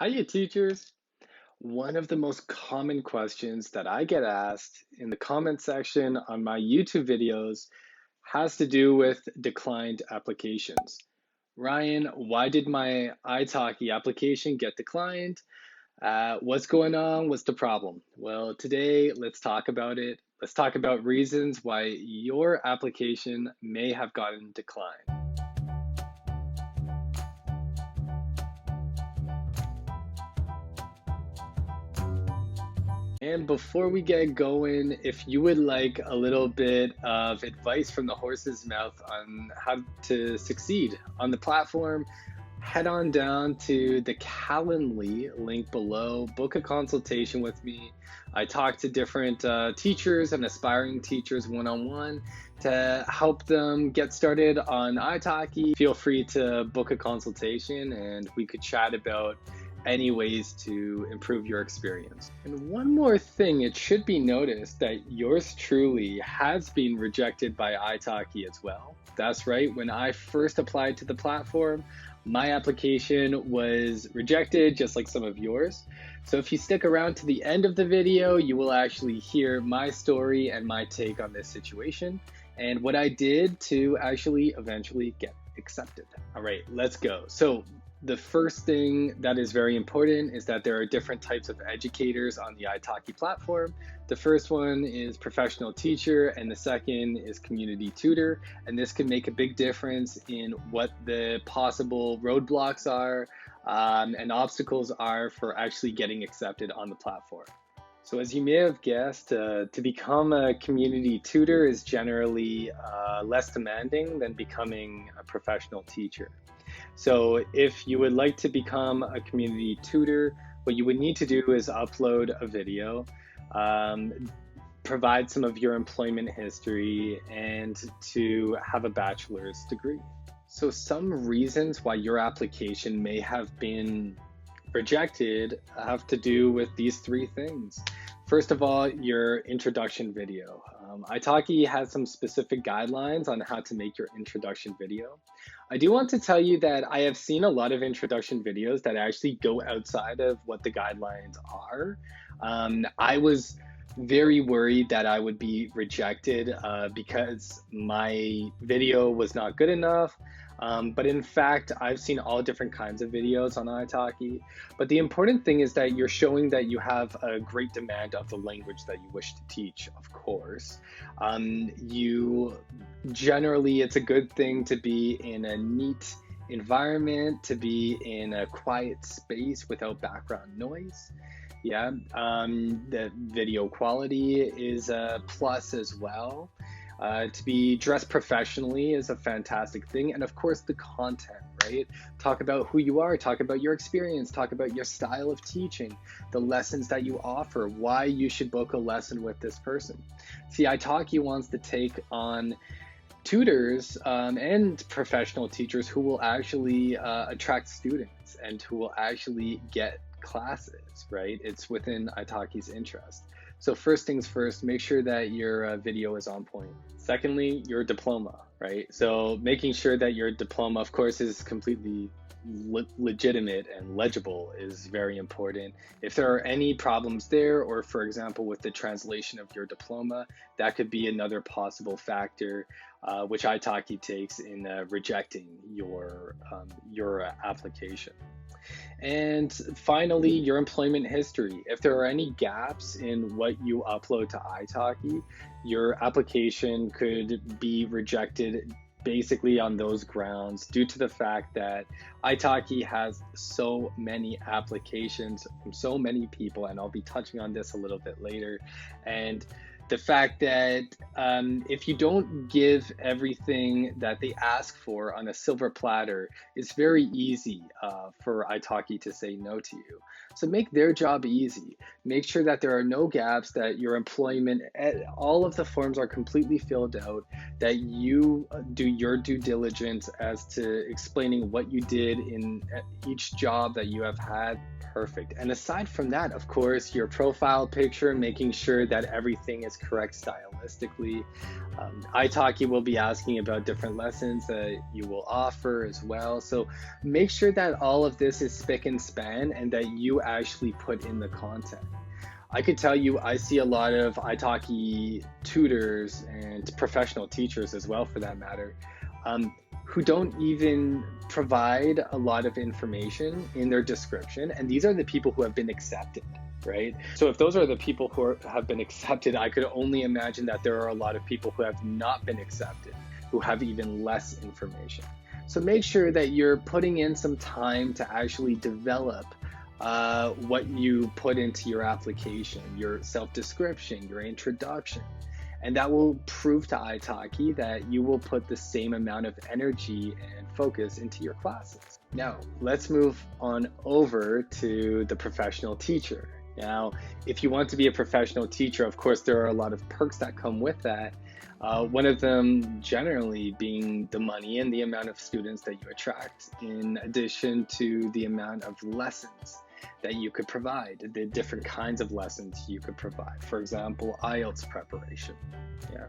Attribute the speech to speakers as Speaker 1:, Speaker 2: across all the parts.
Speaker 1: Hiya, teachers. One of the most common questions that I get asked in the comment section on my YouTube videos has to do with declined applications. Ryan, why did my iTalki application get declined? What's going on? What's the problem? Well, today let's talk about it. Let's talk about reasons why your application may have gotten declined. And before we get going, if you would like a little bit of advice from the horse's mouth on how to succeed on the platform, head on down to the Calendly link below, book a consultation with me. I talk to different teachers and aspiring teachers one-on-one to help them get started on iTalki. Feel free to book a consultation and we could chat about any ways to improve your experience. And one more thing, it should be noticed that yours truly has been rejected by iTalki as well. That's right, when I first applied to the platform, my application was rejected just like some of yours. So if you stick around to the end of the video, you will actually hear my story and my take on this situation and what I did to actually eventually get accepted. All right, let's go. So the first thing that is very important is that there are different types of educators on the iTalki platform. The first one is professional teacher, and the second is community tutor. And this can make a big difference in what the possible roadblocks are and obstacles are for actually getting accepted on the platform. So as you may have guessed, to become a community tutor is generally less demanding than becoming a professional teacher. So if you would like to become a community tutor, what you would need to do is upload a video, provide some of your employment history, and to have a bachelor's degree. So some reasons why your application may have been rejected have to do with these three things. First of all, your introduction video. iTalki has some specific guidelines on how to make your introduction video. I do want to tell you that I have seen a lot of introduction videos that actually go outside of what the guidelines are. I was very worried that I would be rejected because my video was not good enough. But in fact, I've seen all different kinds of videos on iTalki. But the important thing is that you're showing that you have a great demand of the language that you wish to teach, of course. It's a good thing to be in a neat environment, to be in a quiet space without background noise. Yeah, the video quality is a plus as well. To be dressed professionally is a fantastic thing. And of course, the content, right? Talk about who you are, talk about your experience, talk about your style of teaching, the lessons that you offer, why you should book a lesson with this person. See, iTalki wants to take on tutors and professional teachers who will actually attract students and who will actually get classes, right? It's within iTalki's interest. So first things first, make sure that your video is on point. Secondly, your diploma, right? So making sure that your diploma, of course, is completely legitimate and legible is very important. If there are any problems there, or for example, with the translation of your diploma, that could be another possible factor, which iTalki takes in rejecting your application. And finally, your employment history. If there are any gaps in what you upload to iTalki, your application could be rejected basically on those grounds due to the fact that iTalki has so many applications from so many people, and I'll be touching on this a little bit later. And the fact that if you don't give everything that they ask for on a silver platter, it's very easy for iTalki to say no to you. So make their job easy. Make sure that there are no gaps, that your employment, all of the forms are completely filled out, that you do your due diligence as to explaining what you did in each job that you have had Perfect. And aside from that, of course, your profile picture, making sure that everything is correct stylistically. iTalki will be asking about different lessons that you will offer as well. So make sure that all of this is spick and span and that you actually put in the content. I could tell you, I see a lot of iTalki tutors and professional teachers as well, for that matter, um, who don't even provide a lot of information in their description. And these are the people who have been accepted, right? So if those are the people who have been accepted, I could only imagine that there are a lot of people who have not been accepted, who have even less information. So make sure that you're putting in some time to actually develop what you put into your application, your self-description, your introduction. And that will prove to iTalki that you will put the same amount of energy and focus into your classes. Now, let's move on over to the professional teacher. Now, if you want to be a professional teacher, of course, there are a lot of perks that come with that. One of them generally being the money and the amount of students that you attract, in addition to the amount of lessons that you could provide, the different kinds of lessons you could provide. For example, IELTS preparation. Yeah.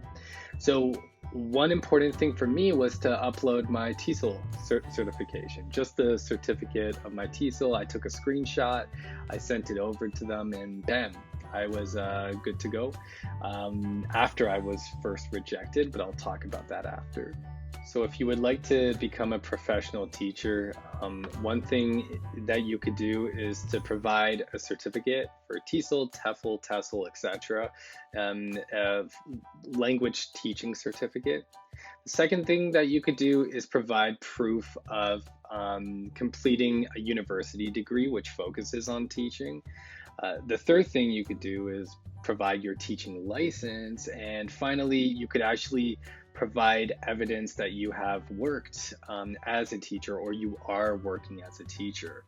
Speaker 1: So one important thing for me was to upload my TESOL certification, just the certificate of my TESOL. I took a screenshot, I sent it over to them, and bam, I was good to go after I was first rejected, but I'll talk about that after. So if you would like to become a professional teacher, one thing that you could do is to provide a certificate for TESOL, TEFL, TESOL, etc., language teaching certificate. The second thing that you could do is provide proof of completing a university degree which focuses on teaching. The third thing you could do is provide your teaching license. And finally, you could actually provide evidence that you have worked as a teacher, or you are working as a teacher.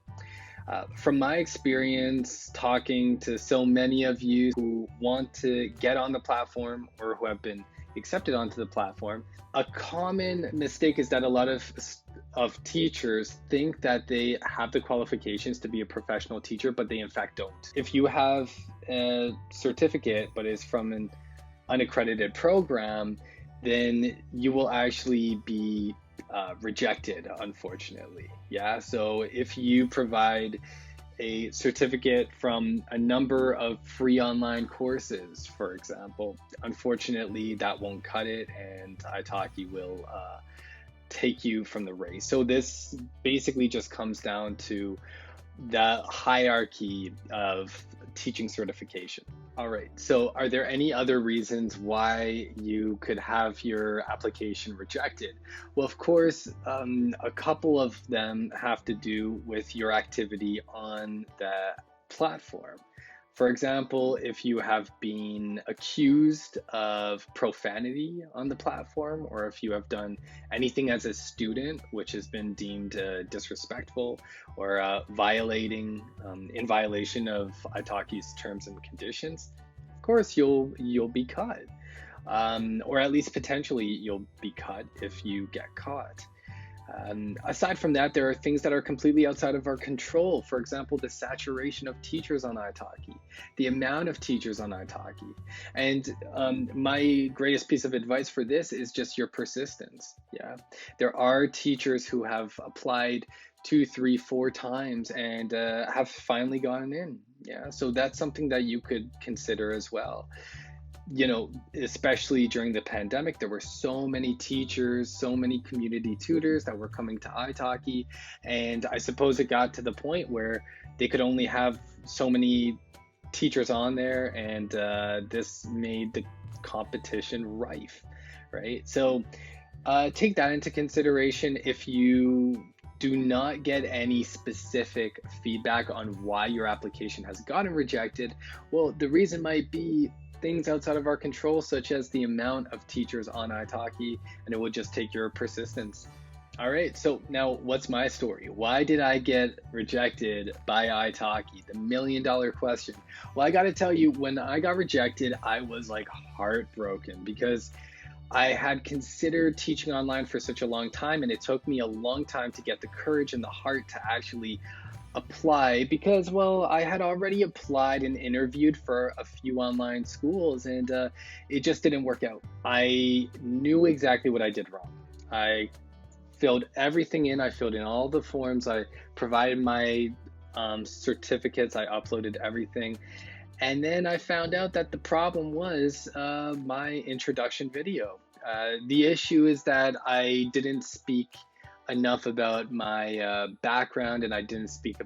Speaker 1: From my experience talking to so many of you who want to get on the platform or who have been accepted onto the platform, a common mistake is that a lot of teachers think that they have the qualifications to be a professional teacher, but they in fact don't. If you have a certificate but is from an unaccredited program, then you will actually be rejected, unfortunately. Yeah, so if you provide a certificate from a number of free online courses, for example, unfortunately that won't cut it, and iTalki will take you from the race. So this basically just comes down to the hierarchy of teaching certification. All right, so are there any other reasons why you could have your application rejected? Well, of course, a couple of them have to do with your activity on the platform. For example, if you have been accused of profanity on the platform, or if you have done anything as a student which has been deemed disrespectful or in violation of iTalki's terms and conditions, of course you'll be cut, or at least potentially you'll be cut if you get caught. Aside from that, there are things that are completely outside of our control. For example, the saturation of teachers on iTalki, the amount of teachers on iTalki. And my greatest piece of advice for this is just your persistence. Yeah, there are teachers who have applied 2, 3, 4 times and have finally gotten in. Yeah, so that's something that you could consider as well. You know, especially during the pandemic, there were so many teachers, so many community tutors that were coming to iTalki, and I suppose it got to the point where they could only have so many teachers on there, and this made the competition rife, right? So take that into consideration. If you do not get any specific feedback on why your application has gotten rejected, well, the reason might be things outside of our control, such as the amount of teachers on iTalki, and it will just take your persistence. All right, so now what's my story? Why did I get rejected by iTalki? The $1 million question. Well, I gotta tell you, when I got rejected, I was like heartbroken, because I had considered teaching online for such a long time, and it took me a long time to get the courage and the heart to actually apply because, well, I had already applied and interviewed for a few online schools, and it just didn't work out. I knew exactly what I did wrong. I filled everything in. I filled in all the forms. I provided my certificates. I uploaded everything. And then I found out that the problem was my introduction video. The issue is that I didn't speak enough about my background, and I didn't speak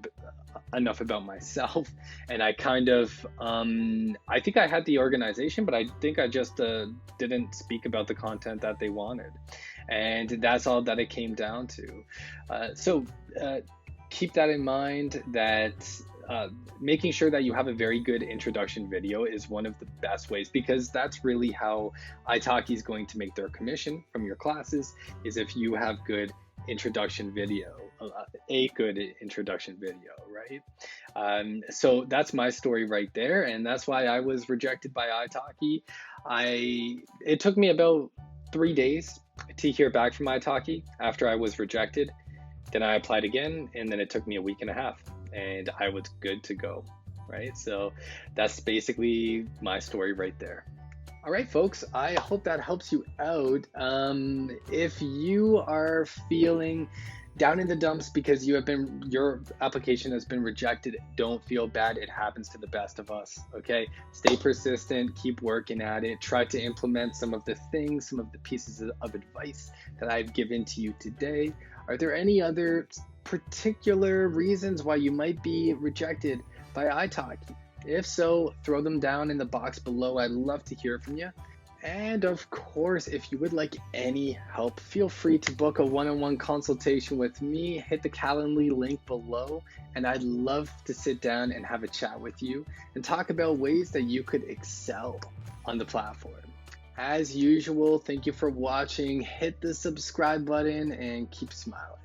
Speaker 1: enough about myself. And I kind of, I think I had the organization, but I think I just didn't speak about the content that they wanted. And that's all that it came down to. So keep that in mind, that making sure that you have a very good introduction video is one of the best ways, because that's really how iTalki is going to make their commission from your classes, is if you have good introduction video, a good introduction video, right? So that's my story right there, and that's why I was rejected by iTalki. It took me about 3 days to hear back from iTalki after I was rejected. Then I applied again, and then it took me a week and a half, and I was good to go, right? So that's basically my story right there. All right, folks, I hope that helps you out. If you are feeling down in the dumps because your application has been rejected, don't feel bad. It happens to the best of us, okay? Stay persistent, keep working at it, try to implement some of the things, some of the pieces of advice that I've given to you today. Are there any other particular reasons why you might be rejected by iTalki? If so, throw them down in the box below. I'd love to hear from you. And of course, if you would like any help, feel free to book a one-on-one consultation with me. Hit the Calendly link below, and I'd love to sit down and have a chat with you and talk about ways that you could excel on the platform. As usual, thank you for watching. Hit the subscribe button and keep smiling.